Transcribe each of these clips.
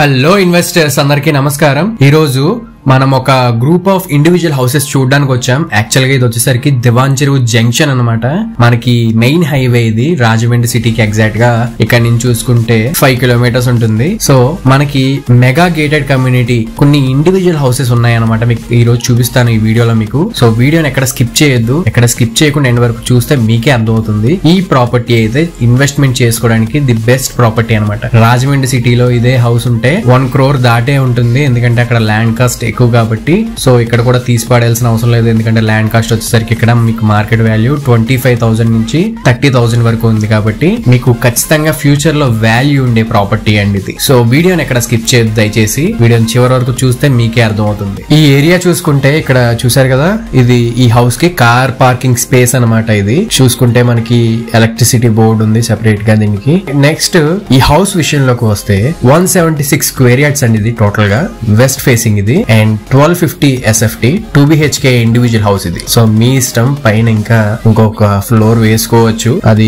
Hello investors అందరికీ నమస్కారం. ఈ రోజు మనం ఒక గ్రూప్ ఆఫ్ ఇండివిజువల్ హౌసెస్ చూడడానికి వచ్చాం. యాక్చువల్ గా ఇది వచ్చేసరికి దివాన్ చెరువు జంక్షన్ అన్నమాట. మనకి మెయిన్ హైవే ఇది రాజమండ్రి సిటీకి ఎగ్జాక్ట్ గా ఇక్కడ నుంచి చూసుకుంటే 5 కిలోమీటర్స్ ఉంటుంది. సో మనకి మెగా గేటెడ్ కమ్యూనిటీ కొన్ని ఇండివిజువల్ హౌసెస్ ఉన్నాయన్నమాట. మీకు ఈ రోజు చూపిస్తాను ఈ వీడియోలో మీకు. సో వీడియోని ఎక్కడ స్కిప్ చేయొద్దు, ఎక్కడ స్కిప్ చేయకుండా ఎండ్ వరకు చూస్తే మీకే అర్థమవుతుంది. ఈ ప్రాపర్టీ అయితే ఇన్వెస్ట్మెంట్ చేసుకోవడానికి ది బెస్ట్ ప్రాపర్టీ అనమాట. రాజమండ్రి సిటీలో ఇదే హౌస్ ఉంటే 1 crore దాటే ఉంటుంది, ఎందుకంటే అక్కడ ల్యాండ్ కాస్ట్ ఎక్కువ కాబట్టి. సో ఇక్కడ కూడా తీసి పడాల్సిన అవసరం లేదు, ఎందుకంటే ల్యాండ్ కాస్ట్ వచ్చేసరికి ఇక్కడ మీకు మార్కెట్ వాల్యూ 25,000 నుంచి 30,000 వరకు ఉంది కాబట్టి మీకు ఖచ్చితంగా ఫ్యూచర్ లో వాల్యూ ఉండే ప్రాపర్టీ అండి ఇది. సో వీడియోని ఎక్కడ స్కిప్ చేయొద్దు దయచేసి, వీడియోని చివరి వరకు చూస్తే మీకే అర్థం అవుతుంది. ఈ ఏరియా చూసుకుంటే ఇక్కడ చూసారు కదా, ఇది ఈ హౌస్ కి కార్ పార్కింగ్ స్పేస్ అనమాట. ఇది చూసుకుంటే మనకి ఎలక్ట్రిసిటీ బోర్డు ఉంది సెపరేట్ గా దీనికి. నెక్స్ట్ ఈ హౌస్ విషయంలోకి వస్తే 176 స్క్వేర్ యార్డ్స్ అండి ఇది టోటల్ గా. వెస్ట్ ఫేసింగ్ ఇది and 1250 SFT 2 BHK individual house ఇది. సో మీ ఇష్టం, పైన ఇంకా ఇంకొక ఫ్లోర్ వేసుకోవచ్చు, అది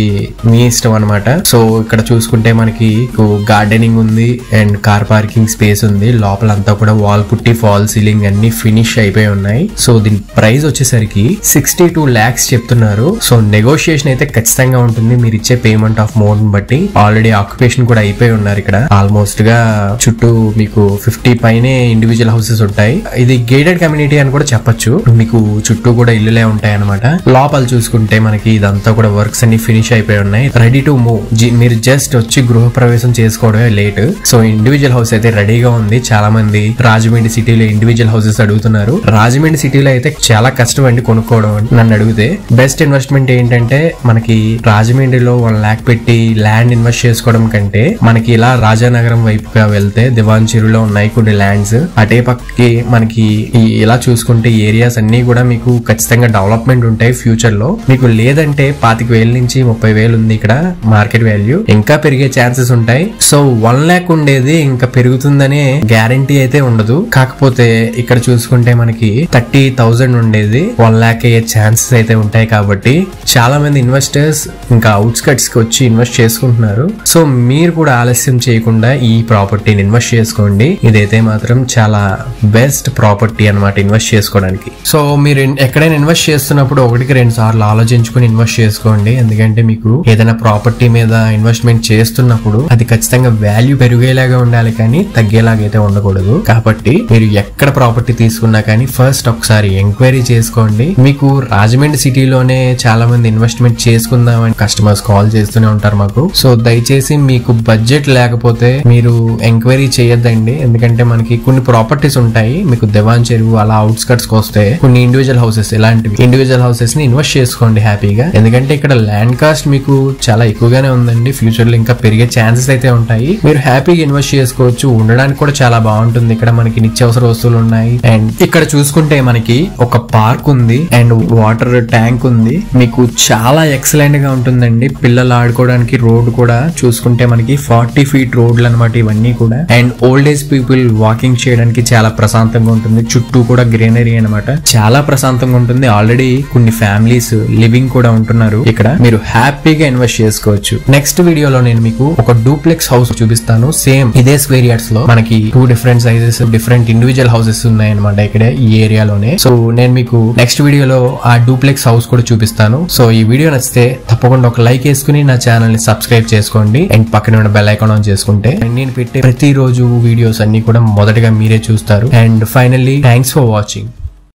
మీ ఇష్టం అనమాట. సో ఇక్కడ చూసుకుంటే మనకి గార్డెనింగ్ ఉంది అండ్ కార్ పార్కింగ్ స్పేస్ ఉంది. లోపలంతా కూడా వాల్ పుట్టి ఫాల్ సీలింగ్ అన్ని ఫినిష్ అయిపోయి ఉన్నాయి. సో దీని ప్రైస్ వచ్చేసరికి 62 lakhs చెప్తున్నారు. సో నెగోషియేషన్ అయితే ఖచ్చితంగా ఉంటుంది మీరు ఇచ్చే పేమెంట్ ఆఫ్ మోడ్ బట్టి. ఆల్రెడీ ఆక్యుపేషన్ కూడా అయిపోయి ఉన్నారు ఇక్కడ. ఆల్మోస్ట్ గా చుట్టూ మీకు 50 పైనే ఇండివిజువల్ హౌసెస్ ఉంటాయి. ఇది గేటెడ్ కమ్యూనిటీ అని కూడా చెప్పొచ్చు, మీకు చుట్టూ కూడా ఇల్లులే ఉంటాయి అనమాట. లోపల చూసుకుంటే మనకి ఇదంతా కూడా వర్క్స్ అన్ని ఫినిష్ అయిపోయి ఉన్నాయి, రెడీ టు మూవ్. మీరు జస్ట్ వచ్చి గృహ ప్రవేశం చేసుకోవడమే లేట్. సో ఇండివిజువల్ హౌస్ అయితే రెడీగా ఉంది. చాలా మంది రాజమండ్రి సిటీలో ఇండివిజువల్ హౌసెస్ అడుగుతున్నారు. రాజమండ్రి సిటీలో అయితే చాలా కష్టం అండి కొనుక్కోవడం. నన్ను అడిగితే బెస్ట్ ఇన్వెస్ట్మెంట్ ఏంటంటే మనకి రాజమండ్రిలో 1 lakh పెట్టి ల్యాండ్ ఇన్వెస్ట్ చేసుకోవడం కంటే మనకి ఇలా రాజానగరం వైపుగా వెళ్తే దివాన్ చెరువులో ఉన్నాయి కొన్ని ల్యాండ్స్. అటే పక్కకి మనకి ఇలా చూసుకుంటే ఏరియాస్ అన్ని కూడా మీకు ఖచ్చితంగా డెవలప్మెంట్ ఉంటాయి ఫ్యూచర్ లో. మీకు లేదంటే 25,000 నుంచి 30,000 ఉంది ఇక్కడ మార్కెట్ వాల్యూ, ఇంకా పెరిగే ఛాన్సెస్ ఉంటాయి. సో 1 lakh ఉండేది ఇంకా పెరుగుతుందనే గ్యారంటీ అయితే ఉండదు. కాకపోతే ఇక్కడ చూసుకుంటే మనకి 30,000 ఉండేది 1 lakh అయ్యే ఛాన్సెస్ అయితే ఉంటాయి. కాబట్టి చాలా మంది ఇన్వెస్టర్స్ ఇంకా అవుట్స్కట్స్ కి వచ్చి ఇన్వెస్ట్ చేసుకుంటున్నారు. సో మీరు కూడా ఆలస్యం చేయకుండా ఈ ప్రాపర్టీని ఇన్వెస్ట్ చేసుకోండి. ఇదైతే మాత్రం చాలా బెస్ట్ ప్రాపర్టీ అన్నమాట ఇన్వెస్ట్ చేసుకోవడానికి. సో మీరు ఎక్కడైనా ఇన్వెస్ట్ చేస్తున్నప్పుడు 1-2 సార్లు ఆలోచించుకుని ఇన్వెస్ట్ చేసుకోండి. ఎందుకంటే మీకు ఏదైనా ప్రాపర్టీ మీద ఇన్వెస్ట్మెంట్ చేస్తున్నప్పుడు అది ఖచ్చితంగా వాల్యూ పెరిగేలాగా ఉండాలి కానీ తగ్గేలాగైతే ఉండకూడదు. కాబట్టి మీరు ఎక్కడ ప్రాపర్టీ తీసుకున్నా కానీ ఫస్ట్ ఒకసారి ఎంక్వైరీ చేసుకోండి. మీకు రాజమండ్రి సిటీలోనే చాలా మంది ఇన్వెస్ట్మెంట్ చేసుకుందామని కస్టమర్స్ కాల్ చేస్తూనే ఉంటారు మాకు. సో దయచేసి మీకు బడ్జెట్ లేకపోతే మీరు ఎంక్వైరీ చేయొద్దండి, ఎందుకంటే మనకి కొన్ని ప్రాపర్టీస్ ఉంటాయి. మీకు దివాన్ చెరువు అలా అవుట్స్కట్స్ కి వస్తే కొన్ని ఇండివిజువల్ హౌసెస్, ఇలాంటివి ఇండివిజువల్ హౌసెస్ ని ఇన్వెస్ట్ చేసుకోండి హ్యాపీగా. ఎందుకంటే ఇక్కడ ల్యాండ్ కాస్ట్ మీకు చాలా ఎక్కువగానే ఉందండి, ఫ్యూచర్ లో ఇంకా పెరిగే ఛాన్సెస్ అయితే ఉంటాయి. మీరు హ్యాపీగా ఇన్వెస్ట్ చేసుకోవచ్చు, ఉండడానికి కూడా చాలా బాగుంటుంది. ఇక్కడ మనకి నిత్యావసర వస్తువులు ఉన్నాయి అండ్ ఇక్కడ చూసుకుంటే మనకి ఒక పార్క్ ఉంది అండ్ వాటర్ ట్యాంక్ ఉంది. మీకు చాలా ఎక్సలెంట్ గా ఉంటుందండి. పిల్లలు ఆడుకోవడానికి రోడ్ కూడా చూసుకుంటే మనకి 40 feet రోడ్లు అనమాట ఇవన్నీ కూడా. And old age people walking చేయడానికి చాలా ప్రశాంతంగా ఉంటుంది. చుట్టూ కూడా గ్రీనరీ అనమాట, చాలా ప్రశాంతంగా ఉంటుంది. ఆల్రెడీ కొన్ని ఫ్యామిలీస్ లివింగ్ కూడా ఉంటున్నారు ఇక్కడ. మీరు హ్యాపీగా ఇన్వెస్ట్ చేసుకోవచ్చు. నెక్స్ట్ వీడియోలో నేను మీకు ఒక డూప్లెక్స్ హౌస్ చూపిస్తాను. సేమ్ ఇదే స్క్వేర్ యార్డ్స్ లో మనకి 2 different sizes different individual houses ఉన్నాయి అనమాట ఇక్కడ ఈ ఏరియాలోనే. సో నేను మీకు నెక్స్ట్ వీడియోలో ఆ డూప్లెక్స్ హౌస్ కూడా చూపిస్తాను. సో ఈ వీడియో నచ్చితే తప్పకుండా ఒక లైక్ వేసుకుని నా ఛానల్ ని సబ్స్క్రైబ్ చేసుకోండి అండ్ పక్కన ఉన్న బెల్ ఐకాన్ ఆన్ చేసుకుంటే నేను పెట్టే ప్రతిరోజు వీడియోస్ అన్ని కూడా మొదటగా మీరే చూస్తారు. And finally thanks for watching.